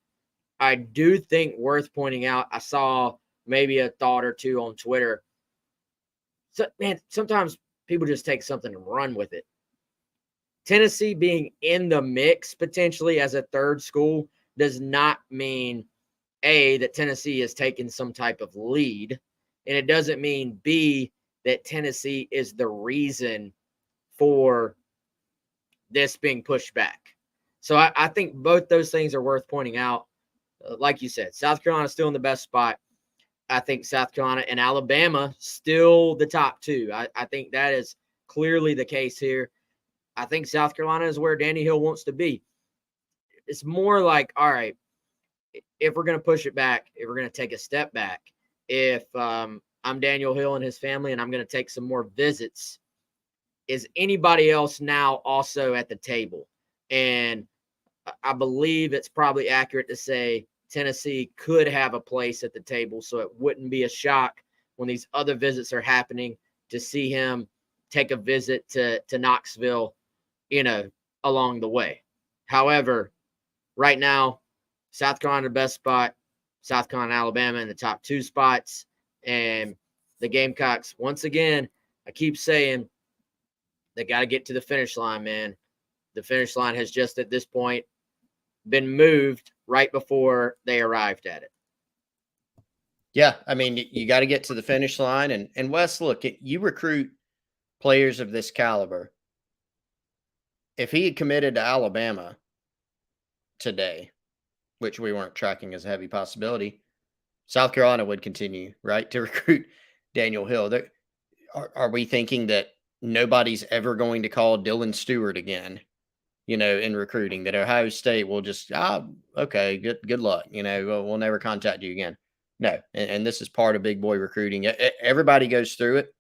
I do think worth pointing out, I saw maybe a thought or two on Twitter. So, man, sometimes people just take something and run with it. Tennessee being in the mix potentially as a third school does not mean, A, that Tennessee is taking some type of lead, and it doesn't mean, B, that Tennessee is the reason for this being pushed back. So I think both those things are worth pointing out. Like you said, South Carolina is still in the best spot. I think South Carolina and Alabama still the top two. I think that is clearly the case here. I think South Carolina is where Danny Hill wants to be. it's more like, all right, if we're going to push it back, if we're going to take a step back, if I'm Daniel Hill and his family and I'm going to take some more visits, is anybody else now also at the table? And I believe it's probably accurate to say Tennessee could have a place at the table, so it wouldn't be a shock when these other visits are happening to see him take a visit to Knoxville, along the way. However, right now, South Carolina, the best spot, South Carolina, Alabama in the top 2 spots, and the Gamecocks, once again, I keep saying they got to get to the finish line, man. The finish line has just at this point been moved right before they arrived at it. Yeah, I mean, you got to get to the finish line. And Wes, look, you recruit players of this caliber. If he had committed to Alabama today, which we weren't tracking as a heavy possibility, South Carolina would continue, right, to recruit Daniel Hill. Are we thinking that nobody's ever going to call Dylan Stewart again, in recruiting, that Ohio State will just, okay, good luck. We'll never contact you again. No. And this is part of big boy recruiting. Everybody goes through it.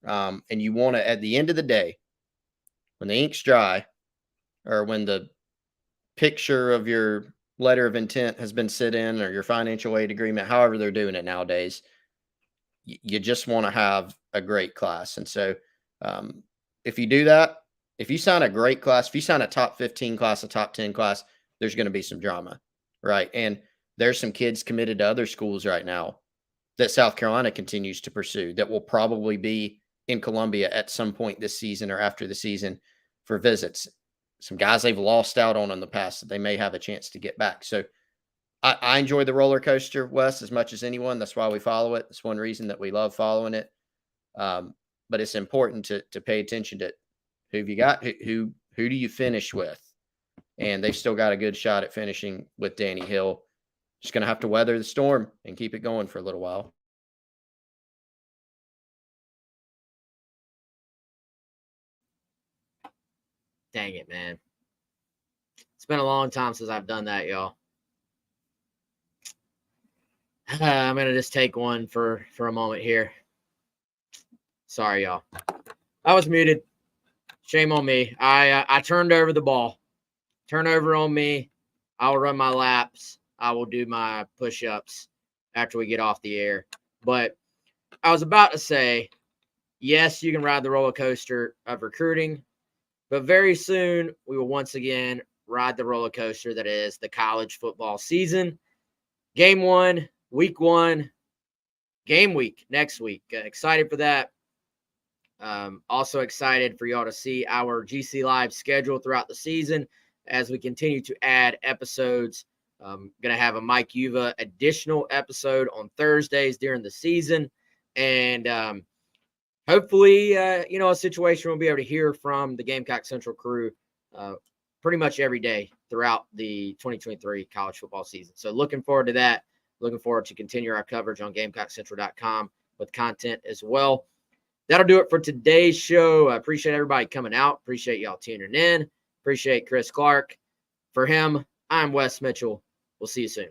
And you want to, at the end of the day, when the ink's dry or when the picture of your letter of intent has been sit in or your financial aid agreement, however they're doing it nowadays, you just want to have a great class. And so if you do that, if you sign a great class, if you sign a top 15 class, a top 10 class, there's going to be some drama, right? And there's some kids committed to other schools right now that South Carolina continues to pursue that will probably be in Columbia at some point this season or after the season for visits. Some guys they've lost out on in the past that they may have a chance to get back. So I enjoy the roller coaster, Wes, as much as anyone. That's why we follow it. It's one reason that we love following it. But it's important to pay attention to who have you got, who do you finish with? And they've still got a good shot at finishing with Danny Hill. Just going to have to weather the storm and keep it going for a little while. Dang it, man. It's been a long time since I've done that, y'all. I'm going to just take one for a moment here. Sorry, y'all. I was muted. Shame on me. I turned over the ball. Turnover on me. I will run my laps. I will do my push-ups after we get off the air. But I was about to say, yes, you can ride the roller coaster of recruiting, but very soon we will once again ride the roller coaster that is the college football season. Game 1, week 1, game week next week. Excited for that. Also excited for y'all to see our GC Live schedule throughout the season as we continue to add episodes. Going to have a Mike Uva additional episode on Thursdays during the season. And hopefully, a situation we'll be able to hear from the Gamecock Central crew pretty much every day throughout the 2023 college football season. So looking forward to that. Looking forward to continue our coverage on GamecockCentral.com with content as well. That'll do it for today's show. I appreciate everybody coming out. Appreciate y'all tuning in. Appreciate Chris Clark. For him, I'm Wes Mitchell. We'll see you soon.